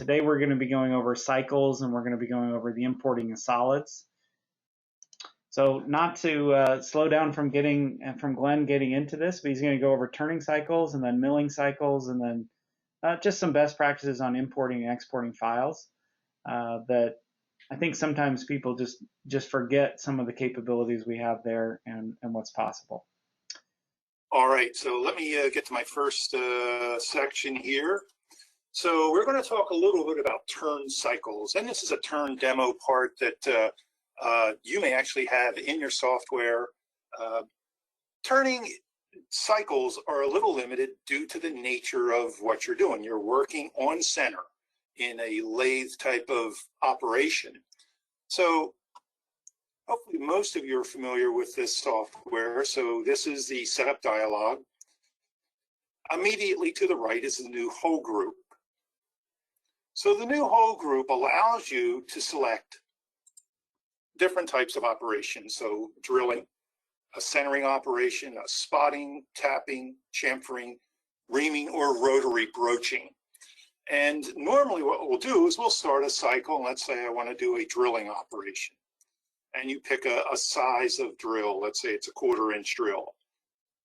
today we're going to be going over cycles, and we're going to be going over the importing of solids. So not to slow down from Glenn getting into this, but he's going to go over turning cycles and then milling cycles, and then just some best practices on importing and exporting files that I think sometimes people just forget some of the capabilities we have there and what's possible. All right, so let me get to my first section here. So we're going to talk a little bit about turn cycles, and this is a turn demo part that you may actually have in your software. Turning cycles are a little limited due to the nature of what you're doing. You're working on center in a lathe type of operation. So hopefully most of you are familiar with this software. So this is the setup dialog. Immediately to the right is the new hole group. So the new hole group allows you to select different types of operations. So drilling, a centering operation, a spotting, tapping, chamfering, reaming, or rotary broaching. And normally what we'll do is we'll start a cycle. And let's say I want to do a drilling operation. And you pick a size of drill. Let's say it's a 1/4 inch drill.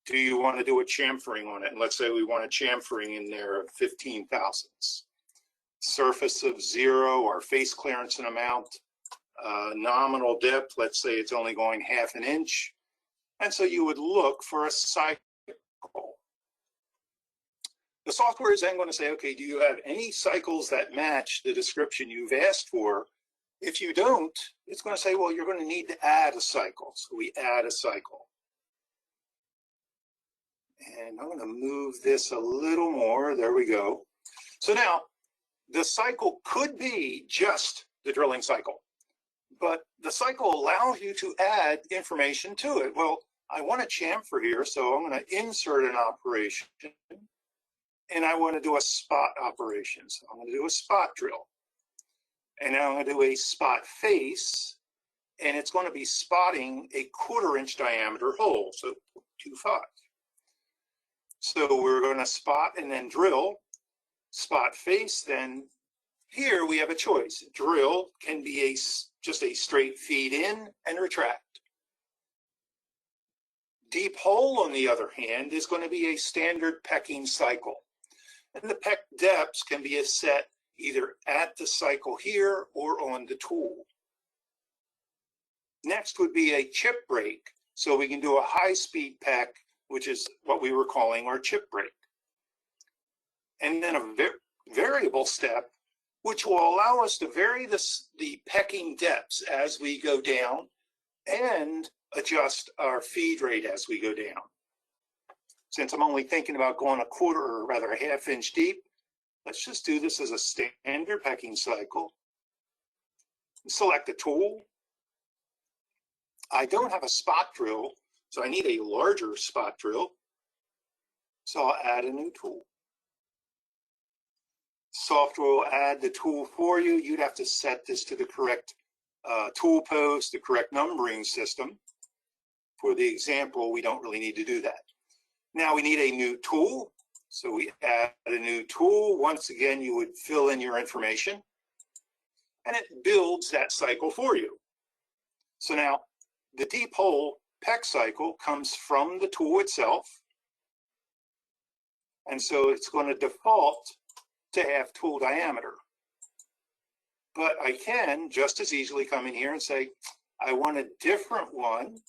Do you want to do a chamfering on it? And let's say we want a chamfering in there of 15 thousandths. Surface of 0, or face clearance and amount. Nominal depth, let's say it's only going 1/2 inch. And so you would look for a cycle. The software is then going to say, okay, do you have any cycles that match the description you've asked for? If you don't, it's going to say, well, you're going to need to add a cycle. So we add a cycle. And I'm going to move this a little more. There we go. So now, the cycle could be just the drilling cycle, but the cycle allows you to add information to it. Well, I want a chamfer here, so I'm going to insert an operation, and I want to do a spot operation. So I'm going to do a spot drill. And now I'm going to do a spot face, and it's going to be spotting a 1/4 inch diameter hole, so 0.25. So we're going to spot and then drill. Spot face, then here we have a choice. Drill can be just a straight feed in and retract. Deep hole, on the other hand, is going to be a standard pecking cycle. And the peck depths can be set either at the cycle here or on the tool. Next would be a chip break. So we can do a high-speed peck, which is what we were calling our chip break. And then a variable step, which will allow us to vary the pecking depths as we go down and adjust our feed rate as we go down. Since I'm only thinking about going a 1/4, or rather a 1/2 inch deep, let's just do this as a standard pecking cycle. Select the tool. I don't have a spot drill, so I need a larger spot drill. So I'll add a new tool. Software will add the tool for you. You'd have to set this to the correct tool post, the correct numbering system. For the example, we don't really need to do that. Now we need a new tool. So we add a new tool. Once again, you would fill in your information, and it builds that cycle for you. So now the deep hole peck cycle comes from the tool itself. And so it's going to default to 1/2 tool diameter. But I can just as easily come in here and say, I want a different one,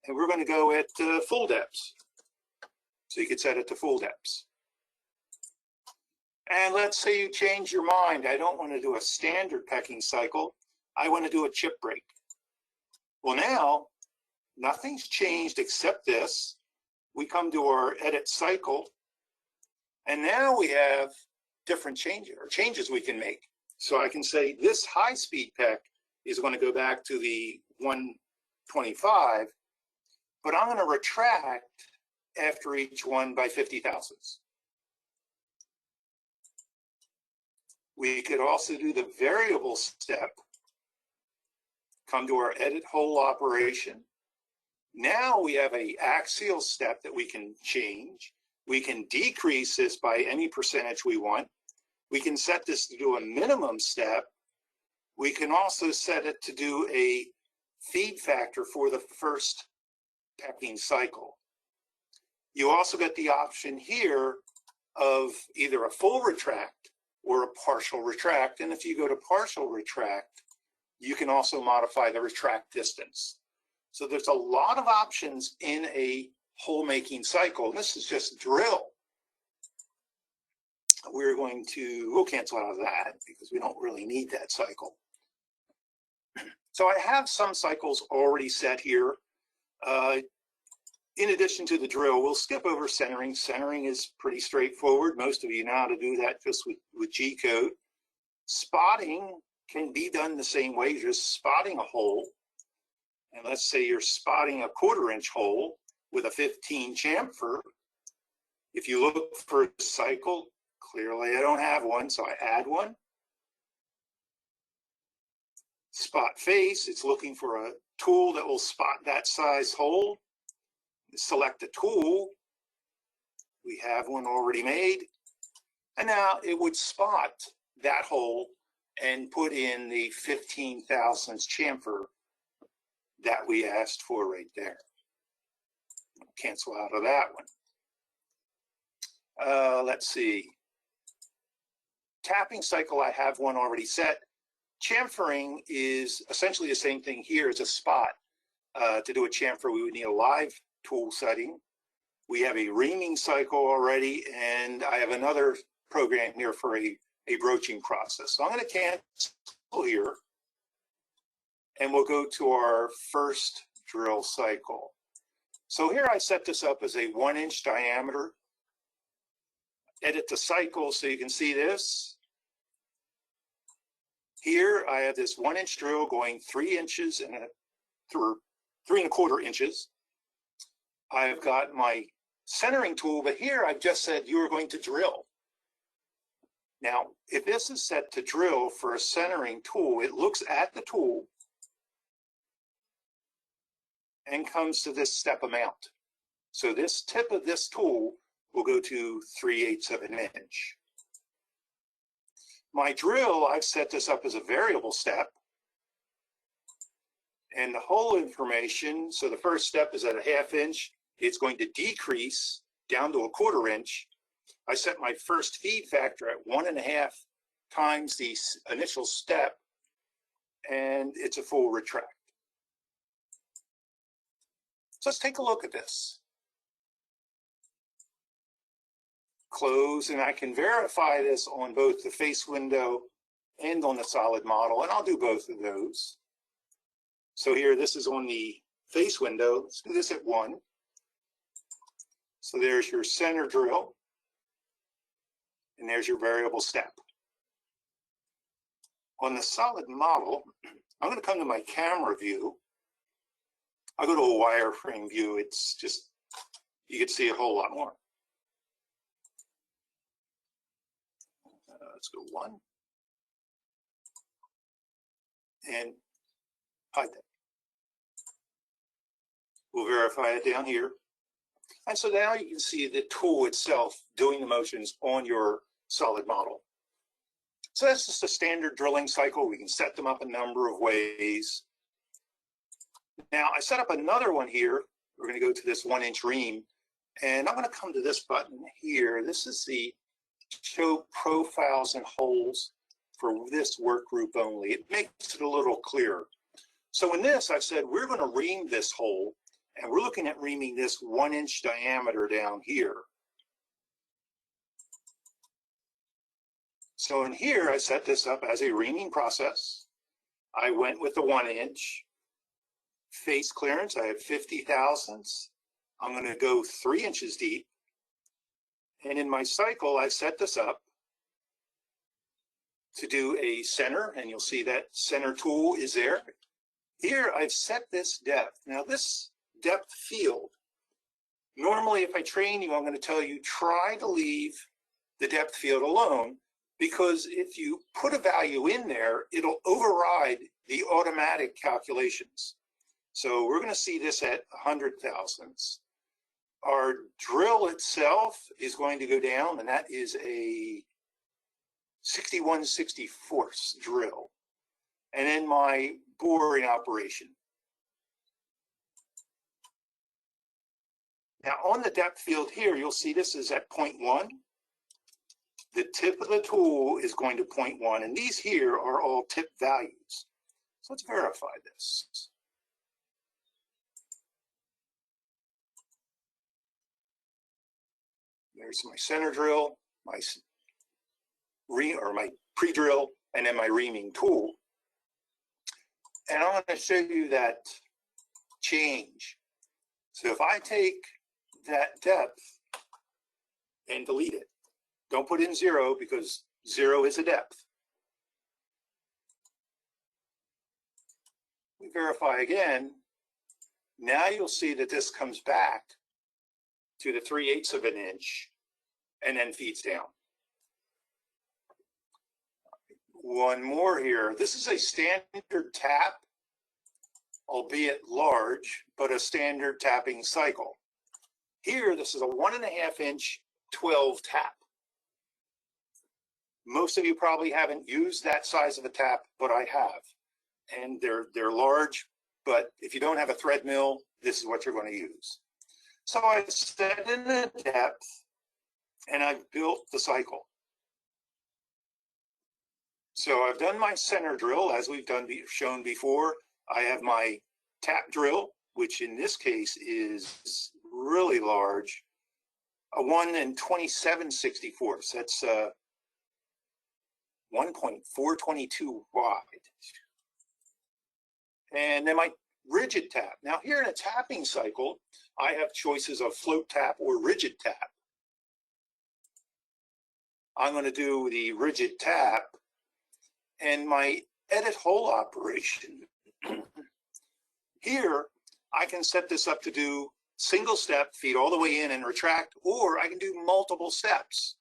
and we're going to go at full depths. So you could set it to full depths. And let's say you change your mind. I don't want to do a standard pecking cycle. I want to do a chip break. Well, now nothing's changed except this. We come to our edit cycle, and now we have different changes we can make. So I can say this high-speed peck is going to go back to the 1/25, but I'm going to retract after each one by 50 thousandths. We could also do the variable step, come to our edit hole operation. Now we have an axial step that we can change. We can decrease this by any percentage we want. We can set this to do a minimum step. We can also set it to do a feed factor for the first pecking cycle. You also get the option here of either a full retract or a partial retract. And if you go to partial retract, you can also modify the retract distance. So there's a lot of options in a hole making cycle. This is just drill. We'll cancel out of that because we don't really need that cycle. So I have some cycles already set here. In addition to the drill, we'll skip over centering. Centering is pretty straightforward. Most of you know how to do that just with G-code. Spotting can be done the same way, just spotting a hole. And let's say you're spotting a 1/4 inch hole with a 15 chamfer. If you look for a cycle, clearly I don't have one, so I add one. Spot face, it's looking for a tool that will spot that size hole. Select a tool. We have one already made. And now it would spot that hole and put in the 15 thousandths chamfer that we asked for right there. Cancel out of that one. Let's see. Tapping cycle, I have one already set. Chamfering is essentially the same thing here as a spot. To do a chamfer, we would need a live tool setting. We have a reaming cycle already, and I have another program here for a broaching process. So I'm going to cancel here, and we'll go to our first drill cycle. So here I set this up as a 1 inch diameter. Edit the cycle so you can see this. Here I have this 1 inch drill going 3 inches and 3 1/4 inches. I've got my centering tool, but here I've just said you are going to drill. Now, if this is set to drill for a centering tool, it looks at the tool and comes to this step amount. So this tip of this tool will go to 3/8 of an inch. My drill, I've set this up as a variable step. And the hole information, so the first step is at a 1/2 inch. It's going to decrease down to a 1/4 inch. I set my first feed factor at 1.5 times the initial step, and it's a full retract. So let's take a look at this. Close, and I can verify this on both the face window and on the solid model, and I'll do both of those. So here, this is on the face window. Let's do this at 1. So there's your center drill, and there's your variable step. On the solid model, I'm going to come to my camera view. I'll go to a wireframe view. It's just, you can see a whole lot more. Let's go 1. And hide that. We'll verify it down here. And so now you can see the tool itself doing the motions on your solid model. So that's just a standard drilling cycle. We can set them up a number of ways. Now I set up another one here. We're going to go to this 1 inch ream, and I'm going to come to this button here. This is the show profiles and holes for this work group only. It makes it a little clearer. So in this, I've said we're going to ream this hole, and we're looking at reaming this 1 inch diameter down here. So in here, I set this up as a reaming process. I went with the 1 inch. Face clearance, I have 50 thousandths. I'm going to go 3 inches deep. And in my cycle, I set this up to do a center, and you'll see that center tool is there. Here, I've set this depth. Now, this depth field, normally if I train you, I'm going to tell you try to leave the depth field alone, because if you put a value in there, it'll override the automatic calculations. So we're going to see this at 100 thousandths. Our drill itself is going to go down, and that is a 61/64 drill, and then my boring operation. Now on the depth field here, you'll see this is at 0.1. The tip of the tool is going to 0.1, and these here are all tip values. So let's verify this. There's my center drill, my pre-drill, and then my reaming tool. And I'm going to show you that change. So if I take that depth and delete it, don't put in 0 because 0 is a depth. We verify again. Now you'll see that this comes back to the 3/8 of an inch and then feeds down. One more here. This is a standard tap, albeit large, but a standard tapping cycle. Here, this is a 1.5 inch 12 tap. Most of you probably haven't used that size of a tap, but I have. And they're large, but if you don't have a thread mill, this is what you're going to use. So I set in the depth and I've built the cycle. So I've done my center drill as we've shown before. I have my tap drill, which in this case is really large, a 1 27/64. That's 1.422 wide. And then my rigid tap. Now here in a tapping cycle, I have choices of float tap or rigid tap. I'm going to do the rigid tap, and my edit hole operation. Here, I can set this up to do single step, feed all the way in and retract, or I can do multiple steps.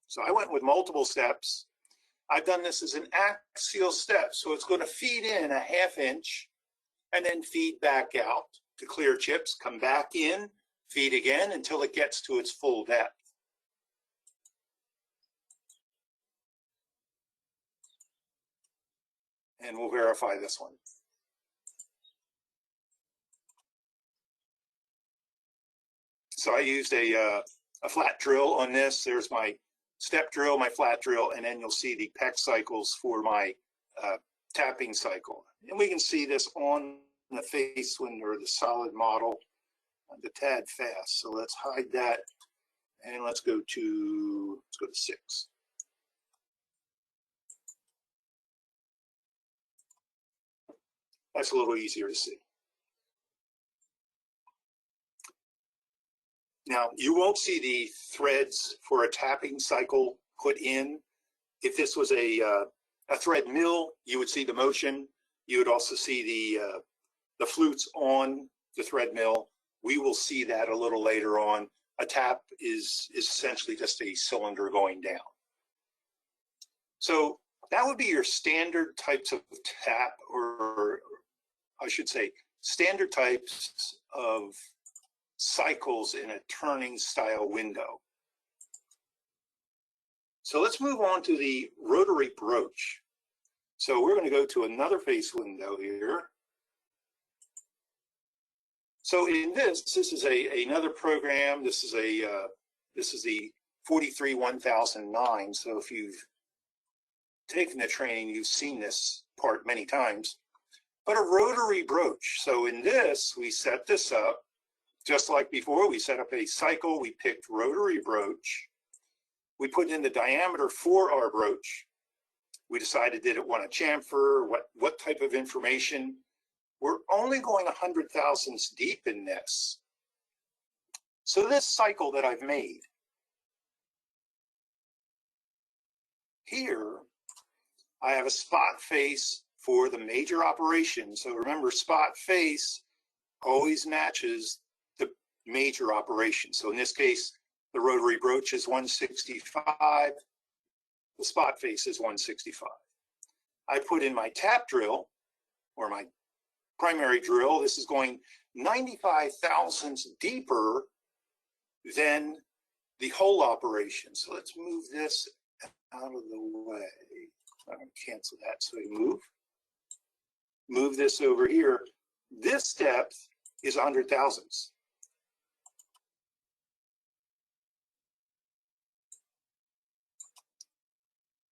So I went with multiple steps. I've done this as an axial step, so it's going to feed in a 1/2 inch and then feed back out to clear chips, come back in, feed again until it gets to its full depth. And we'll verify this one. So I used a flat drill on this. There's my step drill, my flat drill, and then you'll see the PEX cycles for my tapping cycle. And we can see this on the face when or the solid model a tad fast. So let's hide that and let's go to 6. That's a little easier to see. Now, you won't see the threads for a tapping cycle put in. If this was a thread mill, you would see the motion. You would also see the flutes on the thread mill. We will see that a little later on. A tap is essentially just a cylinder going down. So that would be your standard types of tap, or I should say standard types of cycles in a turning style window. So let's move on to the rotary broach. So we're going to go to another face window here. So in this is another program. This is the 43-1009. So if you've taken the training, you've seen this part many times. But a rotary broach. So in this, we set this up just like before. We set up a cycle. We picked rotary broach. We put in the diameter for our broach. We decided, did it want a chamfer? What type of information? We're only going 100 thousandths deep in this. So this cycle that I've made here, I have a spot face for the major operation. So remember, spot face always matches the major operation. So in this case, the rotary broach is 165. The spot face is 165. I put in my tap drill, or my primary drill. This is going 95 thousandths deeper than the hole operation. So let's move this out of the way. I'm going to cancel that. So we move this over here. This depth is 100 thousandths.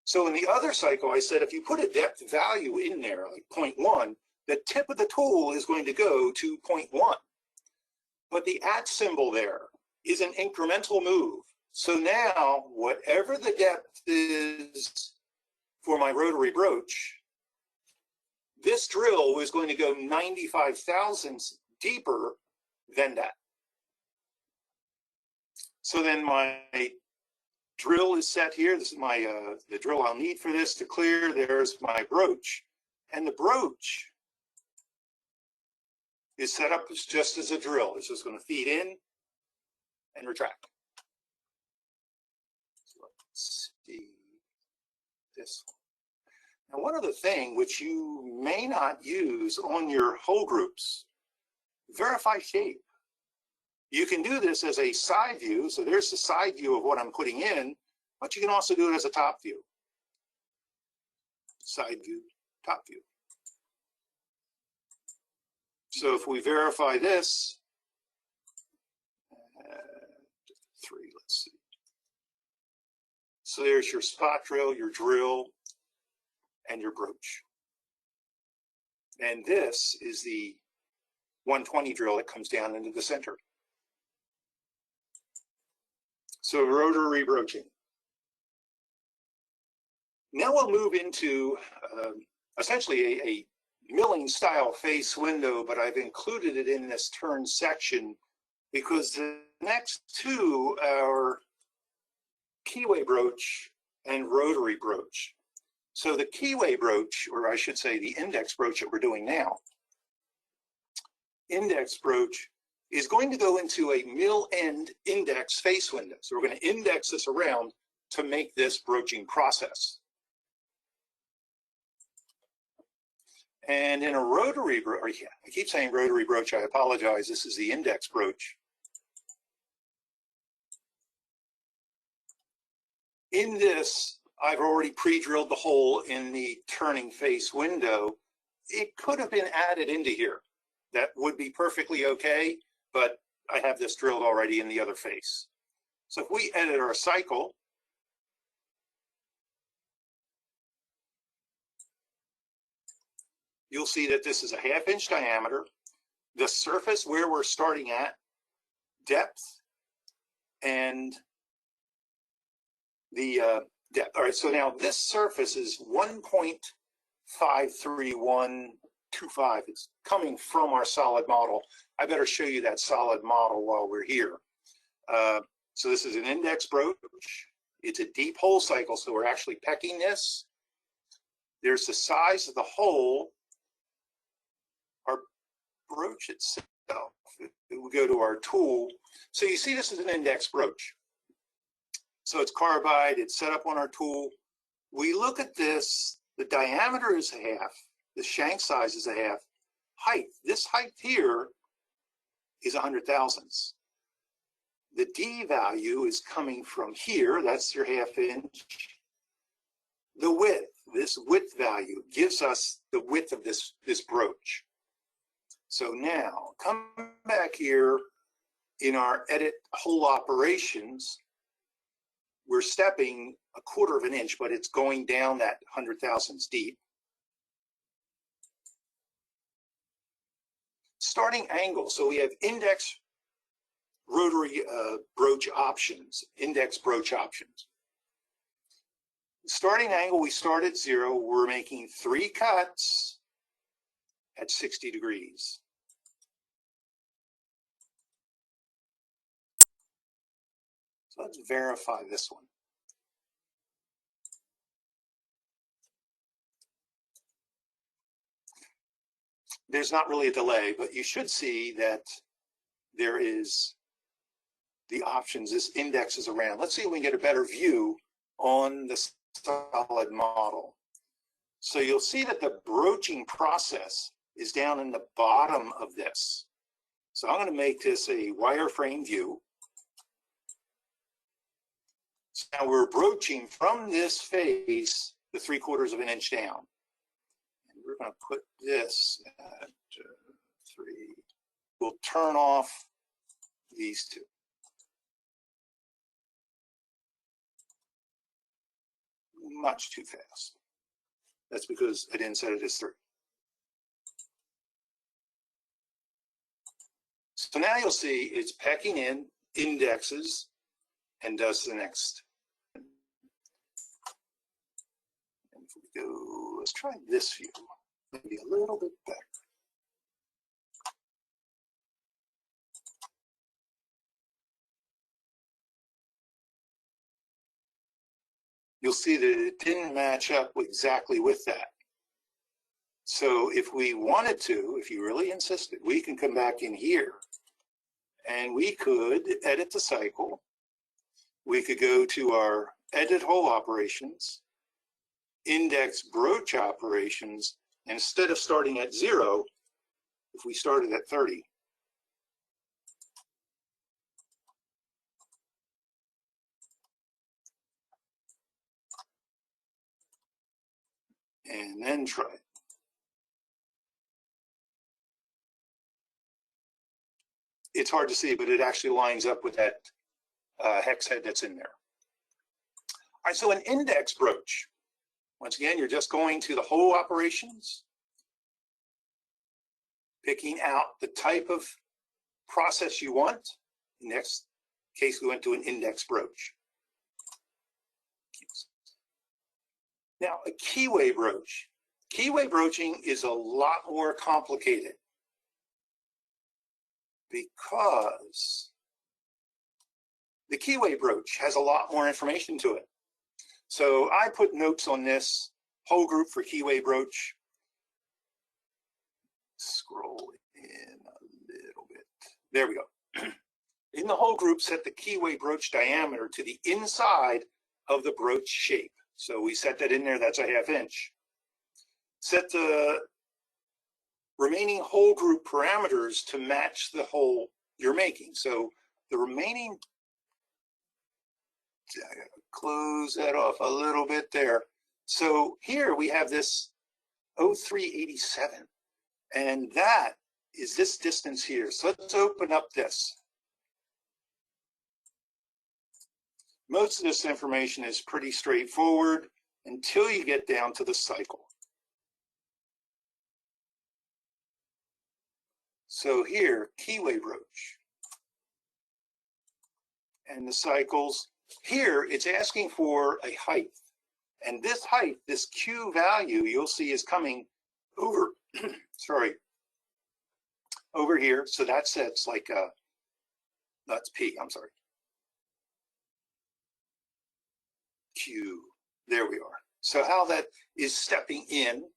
So in the other cycle, I said if you put a depth value in there, like 0.1, the tip of the tool is going to go to 0.1. But the @ symbol there is an incremental move. So now, whatever the depth is for my rotary broach, this drill is going to go 95 thousandths deeper than that. So then my drill is set here. This is my the drill I'll need for this to clear. There's my broach. And the broach is set up just as a drill. It's just going to feed in and retract. So let's see this one. Now, one other thing which you may not use on your hole groups, verify shape. You can do this as a side view. So there's the side view of what I'm putting in, but you can also do it as a top view. Side view, top view. So if we verify this, 3, let's see. So there's your spot drill, and your broach. And this is the 120 drill that comes down into the center. So rotary broaching. Now we'll move into essentially a milling style face window, but I've included it in this turn section because the next two are keyway broach and rotary broach. So the keyway broach, or I should say the index broach that we're doing now, index broach is going to go into a mill end index face window. So we're going to index this around to make this broaching process. And in a rotary broach, yeah, I keep saying rotary broach, I apologize, this is the index broach. In this, I've already pre-drilled the hole in the turning face window. It could have been added into here. That would be perfectly okay, but I have this drilled already in the other face. So if we edit our cycle, you'll see that this is a 1/2 inch diameter. The surface where we're starting at, depth, and the depth. All right, so now this surface is 1.53125. It's coming from our solid model. I better show you that solid model while we're here. So this is an index broach. It's a deep hole cycle, so we're actually pecking this. There's the size of the hole. Our broach itself, we go to our tool. So you see this is an index broach. So it's carbide, it's set up on our tool. We look at this, the diameter is 1/2, the shank size is 1/2. Height, this height here is 100 thousandths. The D value is coming from here, that's your 1/2 inch. The width, this width value gives us the width of this broach. So now, come back here in our edit hole operations, we're stepping 1/4 of an inch, but it's going down that 100 thousandths deep. Starting angle, so we have index rotary broach options, index broach options. Starting angle, we start at 0. We're making 3 cuts at 60 degrees. So let's verify this one. There's not really a delay, but you should see that there is the options, this index is around. Let's see if we can get a better view on the solid model. So you'll see that the broaching process is down in the bottom of this. So I'm going to make this a wireframe view. So now we're broaching from this face the 3/4 of an inch down. And we're going to put this at 3. We'll turn off these two. Much too fast. That's because I didn't set it as 3. So now you'll see it's pecking in, indexes, and does the next. And if we go, let's try this view, maybe a little bit better. You'll see that it didn't match up exactly with that. So if we wanted to, if you really insisted, we can come back in here and we could edit the cycle. We could go to our edit hole operations, index broach operations. Instead of starting at 0, if we started at 30, and then try it. It's hard to see, but it actually lines up with that hex head that's in there. All right, so an index broach. Once again, you're just going to the hole operations, picking out the type of process you want. In this case, we went to an index broach. Now, a keyway broach. Keyway broaching is a lot more complicated because the keyway broach has a lot more information to it. So I put notes on this whole group for keyway broach. Scroll in a little bit. There we go. In the whole group, set the keyway broach diameter to the inside of the broach shape. So we set that in there, that's a 1/2 inch. Set the remaining hole group parameters to match the hole you're making. So the remaining, close that off a little bit there. So here we have this 0387, and that is this distance here. So let's open up this. Most of this information is pretty straightforward until you get down to the cycle. So here, keyway broach. And the cycles, here it's asking for a height. And this height, this Q value, you'll see is coming over, sorry, over here. So that sets like that's P, I'm sorry. Q, there we are. So how that is stepping in,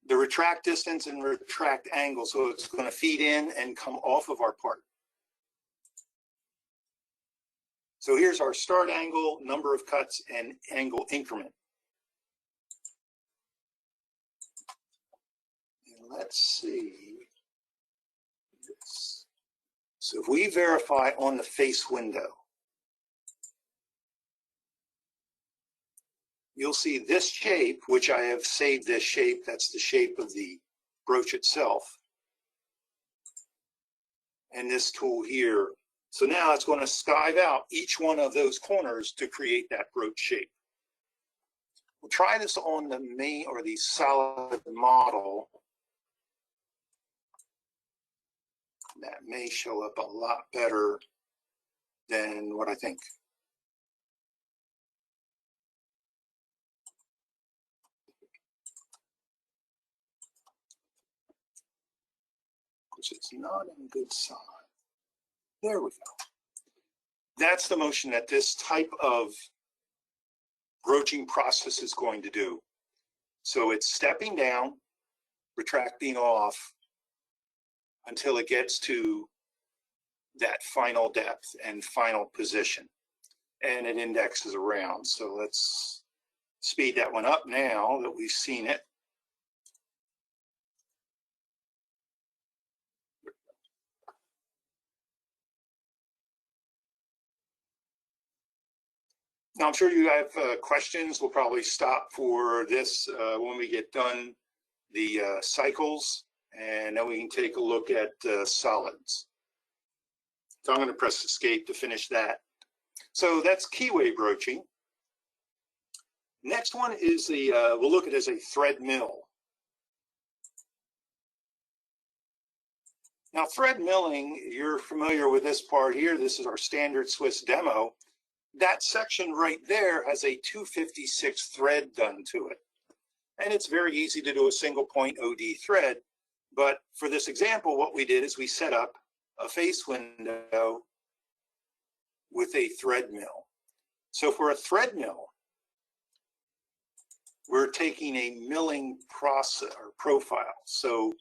the retract distance and retract angle. So it's going to feed in and come off of our part. So here's our start angle, number of cuts, and angle increment. And let's see this. So if we verify on the face window, you'll see this shape, which I have saved this shape. That's the shape of the broach itself. And this tool here. So now it's going to skive out each one of those corners to create that broach shape. We'll try this on the main or the solid model. That may show up a lot better than what I think. Because it's not in good sign. There we go. That's the motion that this type of broaching process is going to do. So it's stepping down, retracting off until it gets to that final depth and final position. And it indexes around. So let's speed that one up now that we've seen it. Now, I'm sure you have questions. We'll probably stop for this when we get done the cycles, and then we can take a look at solids. So I'm going to press escape to finish that. So that's keyway broaching. Next one is the, we'll look at it as a thread mill. Now, thread milling, you're familiar with this part here. This is our standard Swiss demo. That section right there has a 256 thread done to it. And it's very easy to do a single point OD thread. But for this example, what we did is we set up a face window with a thread mill. So for a thread mill, we're taking a milling process or profile. So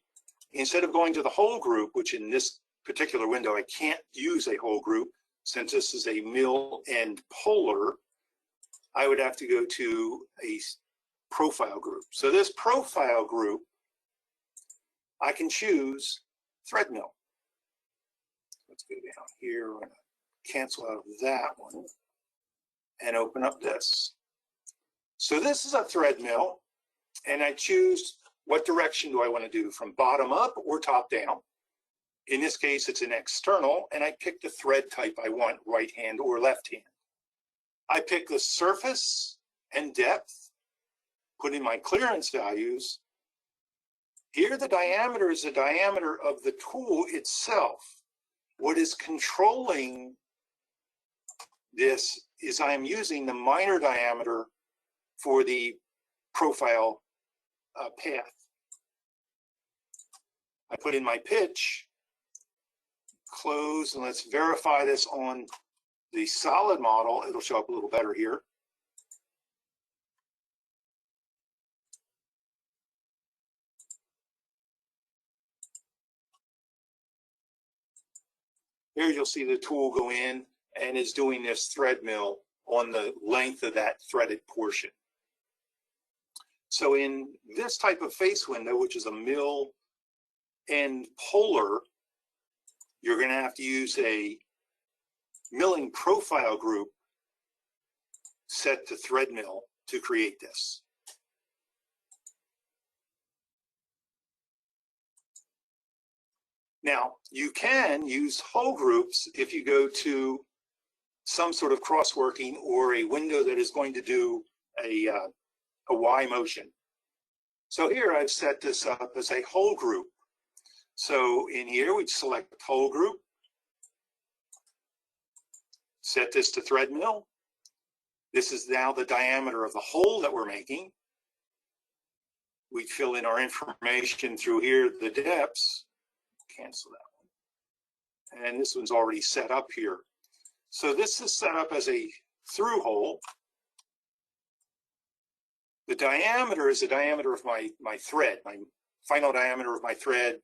instead of going to the whole group, which in this particular window, I can't use a whole group since this is a mill and polar, I would have to go to a profile group. So this profile group, I can choose thread mill. Let's go down here. We're going to cancel out of that one and open up this. So this is a thread mill, and I choose what direction do I want to do, from bottom up or top down. In this case, it's an external, and I pick the thread type I want, right hand or left hand. I pick the surface and depth, put in my clearance values. Here, the diameter is the diameter of the tool itself. What is controlling this is I am using the minor diameter for the profile path. I put in my pitch, close, and let's verify this on the solid model. It'll show up a little better here. Here you'll see the tool go in and is doing this thread mill on the length of that threaded portion. So in this type of face window, which is a mill and polar, you're going to have to use a milling profile group set to thread mill to create this. Now, you can use whole groups if you go to some sort of cross-working or a window that is going to do a Y motion. So here I've set this up as a whole group. So in here we'd select whole group, set this to thread mill. This is now the diameter of the hole that we're making. We'd fill in our information through here, the depths, cancel that one. And this one's already set up here. So this is set up as a through hole. The diameter is the diameter of my thread, my final diameter of my thread.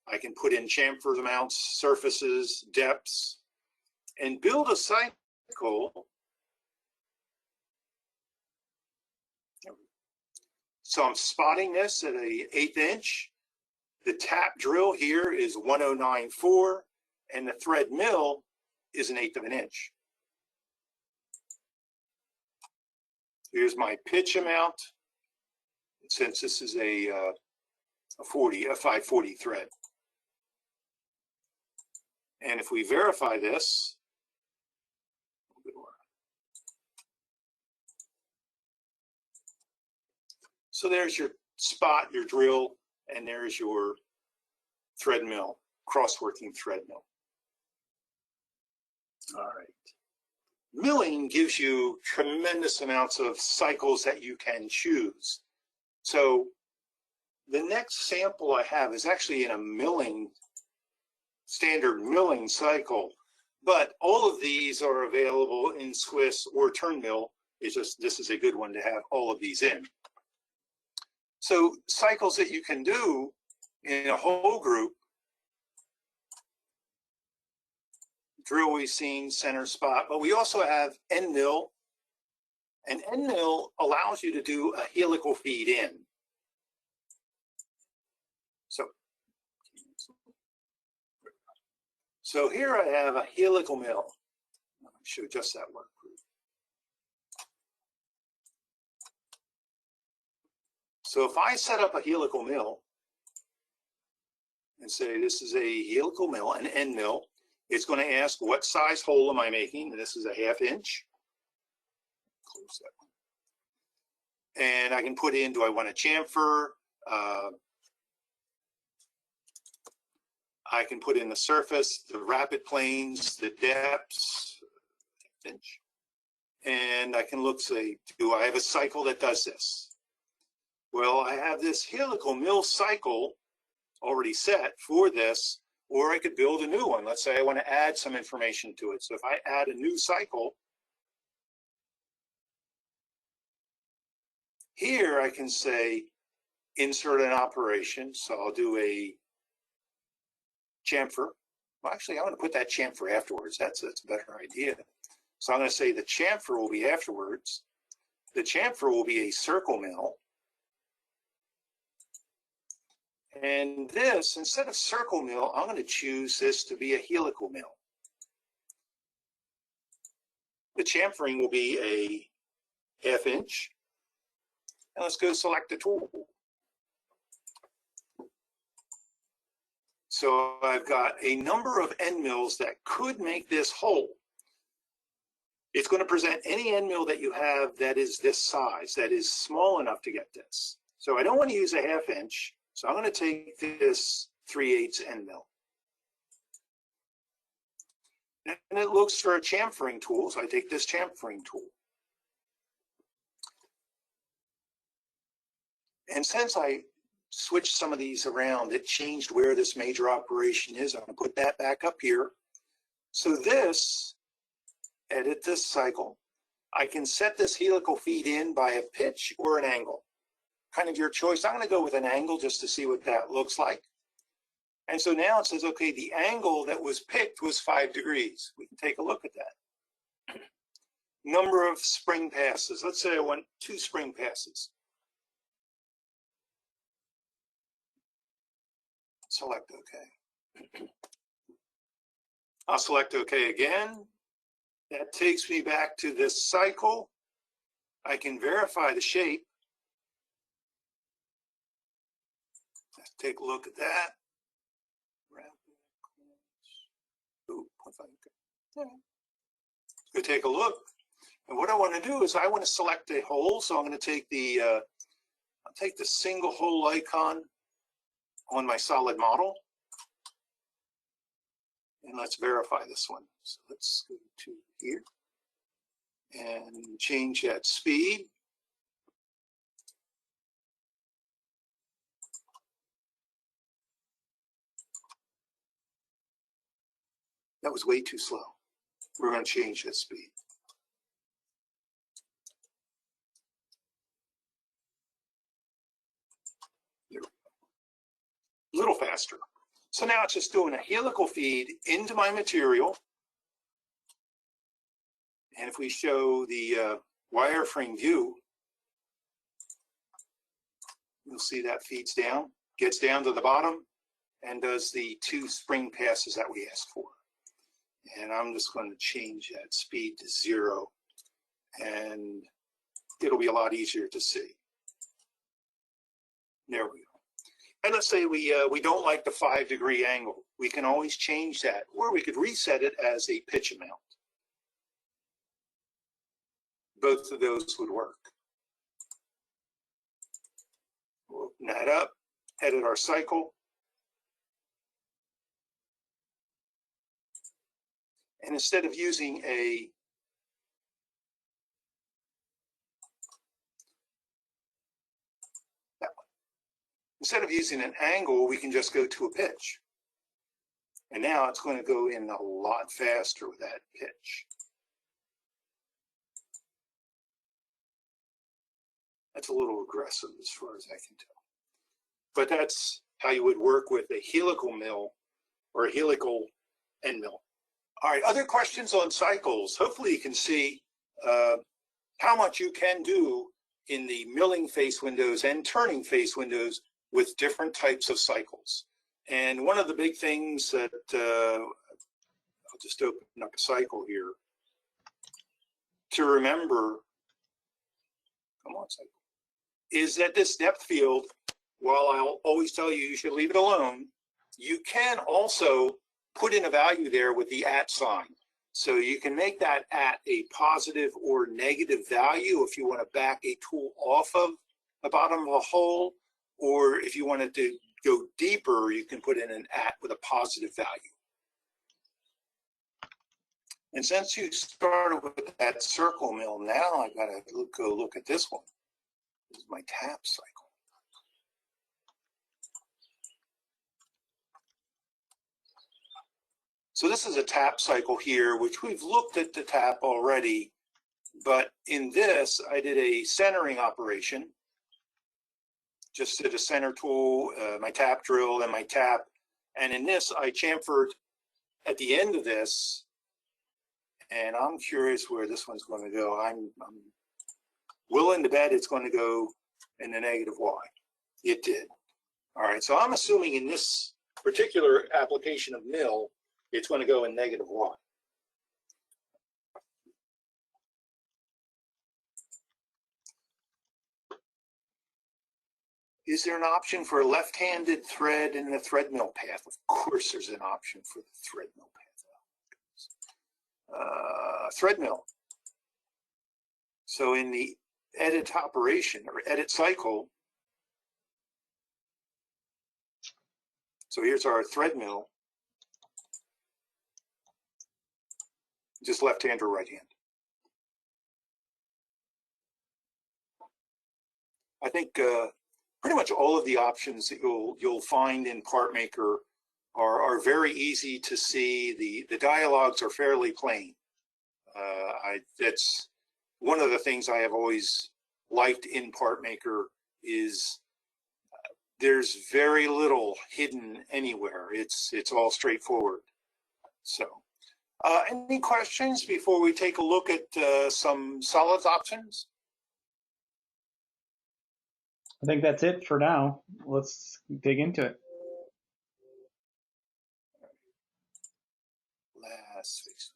I can put in chamfer amounts, surfaces, depths, and build a cycle. So I'm spotting this at an 1/8 inch. The tap drill here is 1094, and the thread mill is 1/8 of an inch. Here's my pitch amount. Since this is a 540 thread. And if we verify this, so there's your spot, your drill, and there's your thread mill, cross-working thread mill. All right. Milling gives you tremendous amounts of cycles that you can choose. So the next sample I have is actually in a milling, standard milling cycle, but all of these are available in Swiss or turn mill. It's just, this is a good one to have all of these in. So cycles that you can do in a whole group, drill we've seen, center spot, but we also have end mill. And end mill allows you to do a helical feed in. So here I have a helical mill. I should adjust that work group. So if I set up a helical mill and say this is a helical mill, an end mill, it's going to ask what size hole am I making? And this is a 1/2 inch. Close that one. And I can put in, do I want a chamfer? I can put in the surface, the rapid planes, the depths, inch. And I can look, say, do I have a cycle that does this? Well, I have this helical mill cycle already set for this, or I could build a new one. Let's say I want to add some information to it. So if I add a new cycle, here I can say insert an operation. So I'll do a chamfer. Well, actually, I want to put that chamfer afterwards. That's a better idea. So I'm going to say the chamfer will be afterwards. The chamfer will be a circle mill. And this, instead of circle mill, I'm going to choose this to be a helical mill. The chamfering will be a 1/2 inch. And let's go select the tool. So I've got a number of end mills that could make this hole. It's going to present any end mill that you have that is this size, that is small enough to get this. So I don't want to use a 1/2 inch. So I'm going to take this 3/8 end mill. And it looks for a chamfering tool. So I take this chamfering tool. And since I switched some of these around, it changed where this major operation is. I'm going to put that back up here. So this, edit this cycle. I can set this helical feed in by a pitch or an angle. Kind of your choice. I'm going to go with an angle just to see what that looks like. And so now it says, okay, the angle that was picked was 5 degrees. We can take a look at that. Number of spring passes. Let's say I want 2 spring passes. Select OK. I'll select OK again. That takes me back to this cycle. I can verify the shape. Let's take a look at that. Go take a look. And what I want to do is I want to select a hole. So I'm going to take the I'll take the single hole icon on my solid model. And let's verify this one. So let's go to here and change that speed. That was way too slow. We're going to change that speed. There we go. A little faster. So now it's just doing a helical feed into my material. And if we show the wireframe view, you'll see that feeds down, gets down to the bottom, and does the 2 spring passes that we asked for. And I'm just going to change that speed to 0, and it'll be a lot easier to see. There we go. And let's say we don't like the 5-degree angle. We can always change that, or we could reset it as a pitch amount. Both of those would work. We'll open that up, edit our cycle. And instead of using a instead of using an angle, we can just go to a pitch. And now it's going to go in a lot faster with that pitch. That's a little aggressive as far as I can tell. But that's how you would work with a helical mill or a helical end mill. All right, other questions on cycles. Hopefully you can see how much you can do in the milling face windows and turning face windows with different types of cycles. And one of the big things that, I'll just open up a cycle here, to remember, come on cycle. is that this depth field, while I'll always tell you you should leave it alone, you can also put in a value there with the @ sign. So you can make that @ a positive or negative value if you want to back a tool off of the bottom of a hole, or if you wanted to go deeper, you can put in an @ with a positive value. And since you started with that circle mill, now I gotta go look at this one. This is my tap cycle. So this is a tap cycle here, which we've looked at the tap already, but in this, I did a centering operation. Just did a center tool, my tap drill, and my tap. And in this, I chamfered at the end of this, and I'm curious where this one's going to go. I'm willing to bet it's going to go in the -Y. It did. All right, so I'm assuming in this particular application of mill, it's going to go in -Y. Is there an option for a left-handed thread in the thread mill path? Of course there's an option for the thread mill path. Thread mill. So in the edit operation or edit cycle, so here's our thread mill. Just left hand or right hand. I think pretty much all of the options that you'll find in PartMaker are very easy to see. The dialogues are fairly plain. That's one of the things I have always liked in PartMaker is there's very little hidden anywhere. It's all straightforward. So any questions before we take a look at some solids options? I think that's it for now. Let's dig into it. Last fix.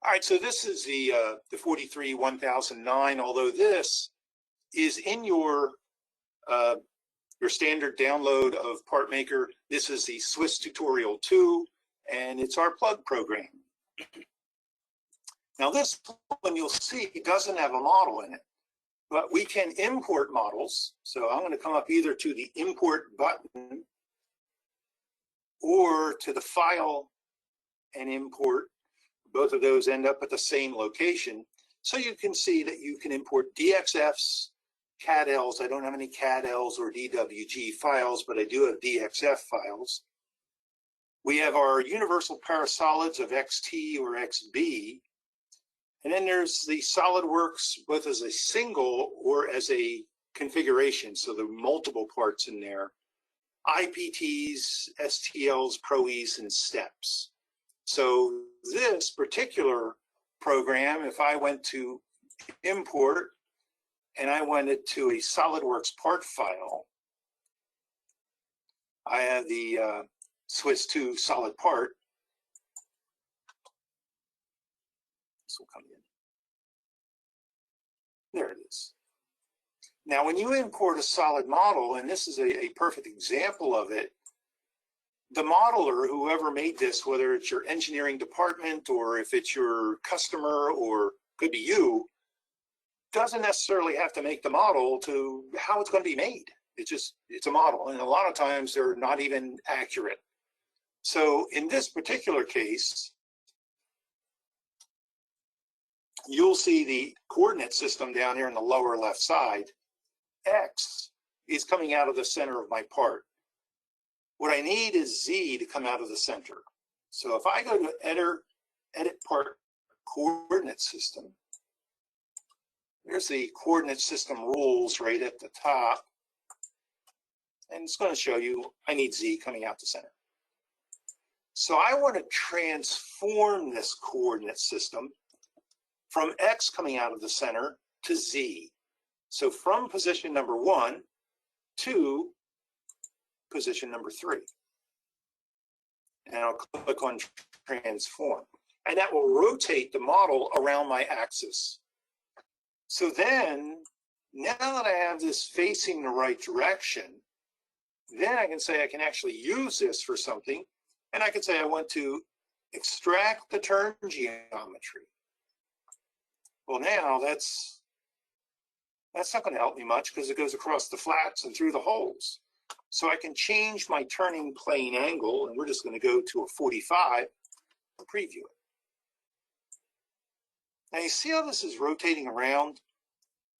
All right, so this is the 43-1009. Although this is in your standard download of PartMaker, this is the Swiss Tutorial 2, and it's our plug program. Now this one you'll see doesn't have a model in it, but we can import models. So I'm going to come up either to the import button or to the file and import. Both of those end up at the same location. So you can see that you can import DXFs, CADLs. I don't have any CADLs or DWG files, but I do have DXF files. We have our universal parasolids of XT or XB. And then there's the SolidWorks, both as a single or as a configuration. So there are multiple parts in there. IPTs, STLs, ProEs, and steps. So this particular program, if I went to import and I went to a SolidWorks part file, I have the Swiss 2 solid part. This will come in. There it is. Now, when you import a solid model, and this is a perfect example of it, the modeler, whoever made this, whether it's your engineering department or if it's your customer or could be you, doesn't necessarily have to make the model to how it's going to be made. It's a model, and a lot of times they're not even accurate. So in this particular case, you'll see the coordinate system down here in the lower left side. X is coming out of the center of my part. What I need is Z to come out of the center. So if I go to edit part coordinate system, there's the coordinate system rules right at the top. And it's going to show you I need Z coming out the center. So I want to transform this coordinate system from X coming out of the center to Z. So from position number 1 to position number 3. And I'll click on transform. And that will rotate the model around my axis. So then Now that I have this facing the right direction, then I can say I can actually use this for something, and I can say I want to extract the turn geometry. Well, now that's not going to help me much because it goes across the flats and through the holes. So I can change my turning plane angle, and we're just going to go to a 45 to preview it. Now you see how this is rotating around?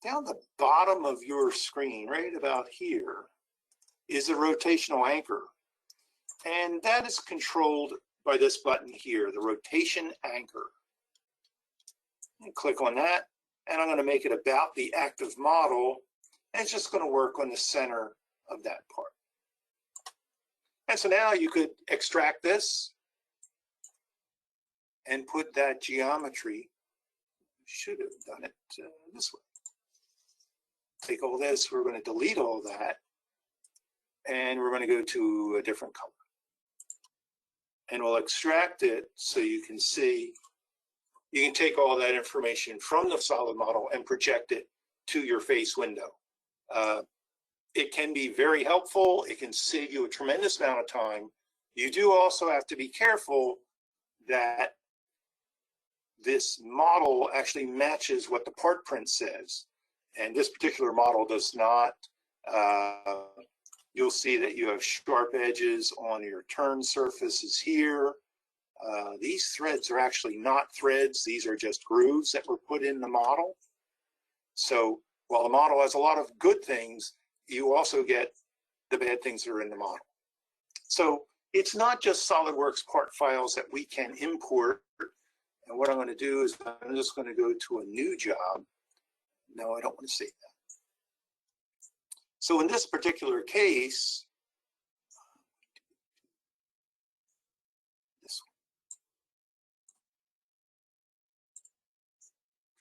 Down the bottom of your screen, right about here, is a rotational anchor. And that is controlled by this button here, the rotation anchor. And click on that, and I'm going to make it about the active model, and it's just going to work on the center of that part. And so now you could extract this and put that geometry, should have done it this way. Take all this, we're going to delete all that, and we're going to go to a different color. And we'll extract it so you can see, you can take all that information from the solid model and project it to your face window. It can be very helpful. It can save you a tremendous amount of time. You do also have to be careful that this model actually matches what the part print says. And this particular model does not. You'll see that you have sharp edges on your turn surfaces here. These threads are actually not threads. These are just grooves that were put in the model. So while the model has a lot of good things, you also get the bad things that are in the model. So it's not just SolidWorks part files that we can import. And what I'm going to do is I'm just going to go to a new job. No, I don't want to save that. So in this particular case, this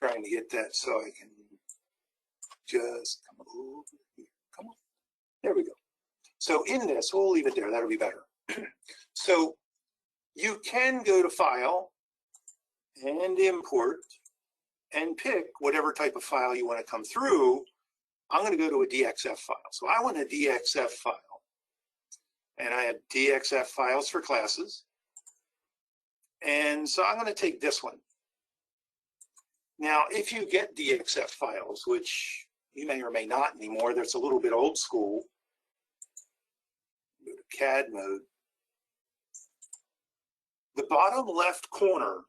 one, trying to get that so I can just come over here. Come on. There we go. So in this, we'll leave it there. That'll be better. So you can go to File and Import and pick whatever type of file you want to come through. I'm going to go to a DXF file. So I want a DXF file. And I have DXF files for classes. And so I'm going to take this one. Now, if you get DXF files, which you may or may not anymore, that's a little bit old school, go to CAD mode. The bottom left corner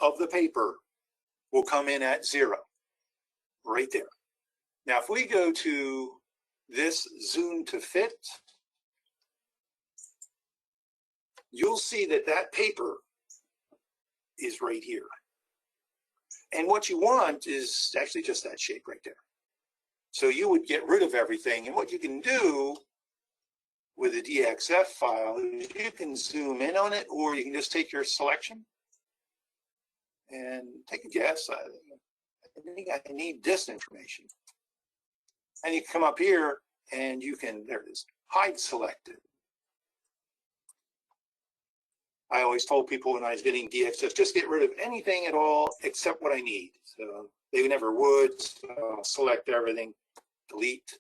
of the paper will come in at 0, right there. Now, if we go to this zoom to fit, you'll see that that paper is right here. And what you want is actually just that shape right there. So you would get rid of everything. And what you can do with a DXF file is you can zoom in on it, or you can just take your selection and take a guess. I think I need this information. And you can come up here and you can, there it is, hide selected. I always told people when I was getting DXF, just get rid of anything at all except what I need. So they never would. So I'll select everything, delete,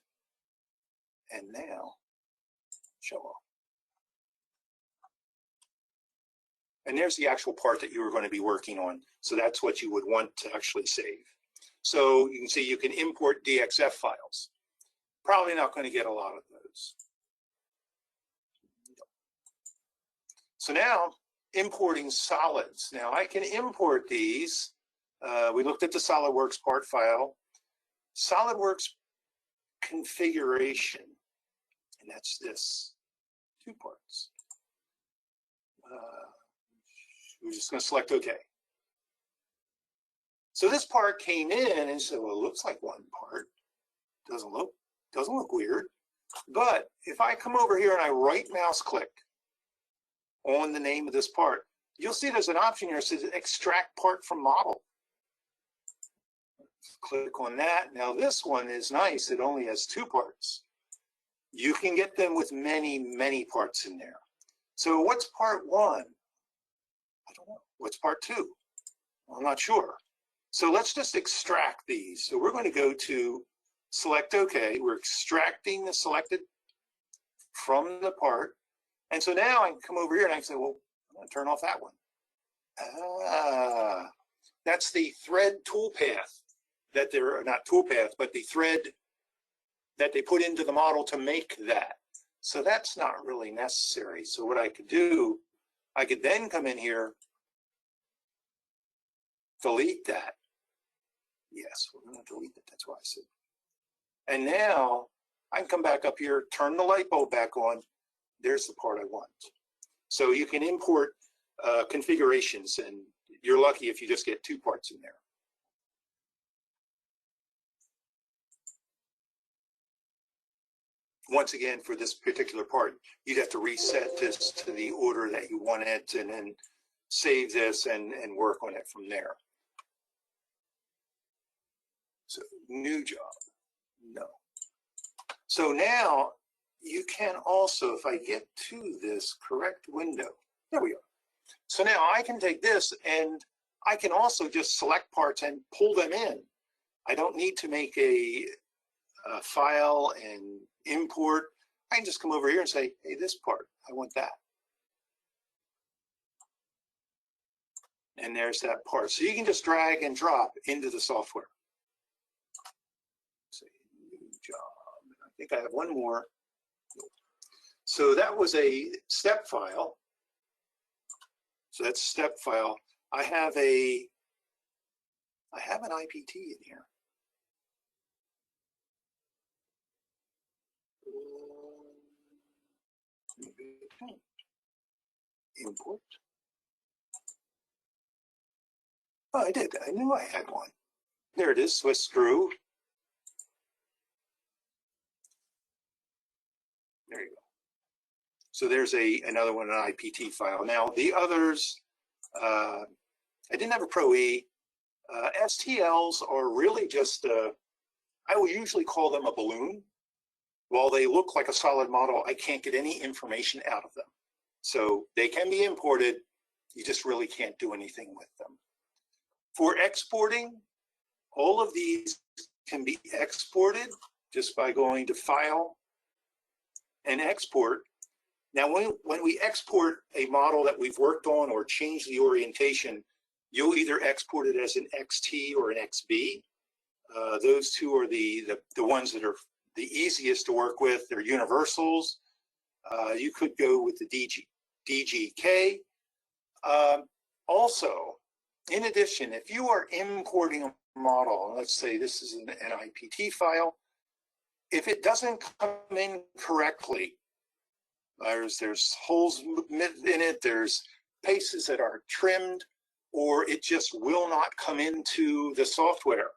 and now show off. And there's the actual part that you were going to be working on. So that's what you would want to actually save. So you can see you can import DXF files. Probably not going to get a lot of those. So now importing solids. Now I can import these. We looked at the SolidWorks part file. SolidWorks configuration, and that's this, 2 parts. We're just going to select OK. So this part came in and said, well, it looks like one part. Doesn't look weird. But if I come over here and I right mouse click on the name of this part, you'll see there's an option here that says extract part from model. Click on that. Now this one is nice. It only has 2 parts. You can get them with many, many parts in there. So what's part 1? I don't know. What's part 2? I'm not sure. So let's just extract these. So we're going to go to select OK. We're extracting the selected from the part. And so now I can come over here and I can say, well, I'm going to turn off that one. That's the thread toolpath that they're not toolpath, but the thread that they put into the model to make that. So that's not really necessary. So what I could do, I could then come in here, delete that. Yes, we're going to delete it. That's why I said. And now I can come back up here, turn the light bulb back on. There's the part I want. So you can import configurations, and you're lucky if you just get 2 parts in there. Once again, for this particular part, you'd have to reset this to the order that you want it, and then save this and work on it from there. So new job, no. So now you can also, if I get to this correct window, there we are. So now I can take this and I can also just select parts and pull them in. I don't need to make a file and import. I can just come over here and say, hey, this part, I want that. And there's that part. So you can just drag and drop into the software. Say new job. I think I have one more. So that was a step file. So that's a step file. I have an IPT in here. Import. Oh, I did. I knew I had one. There it is, Swiss screw. There you go. So there's another one, an IPT file. Now the others, I didn't have a Pro E. STLs are really just, I will usually call them a balloon. While they look like a solid model, I can't get any information out of them. So they can be imported. You just really can't do anything with them. For exporting, all of these can be exported just by going to File and Export. Now, when we export a model that we've worked on or change the orientation, you'll either export it as an XT or an XB. Those two are the ones that are the easiest to work with. They're universals. You could go with the DGK. Also, in addition, if you are importing a model, let's say this is an IPT file, if it doesn't come in correctly, there's holes in it, there's pieces that are trimmed, or it just will not come into the software.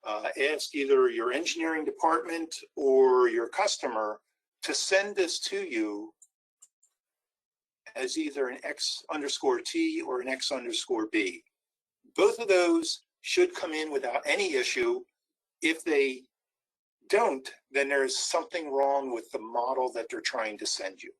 Ask either your engineering department or your customer to send this to you as either an X_T or an X_B. Both of those should come in without any issue. If they don't, then there's something wrong with the model that they're trying to send you.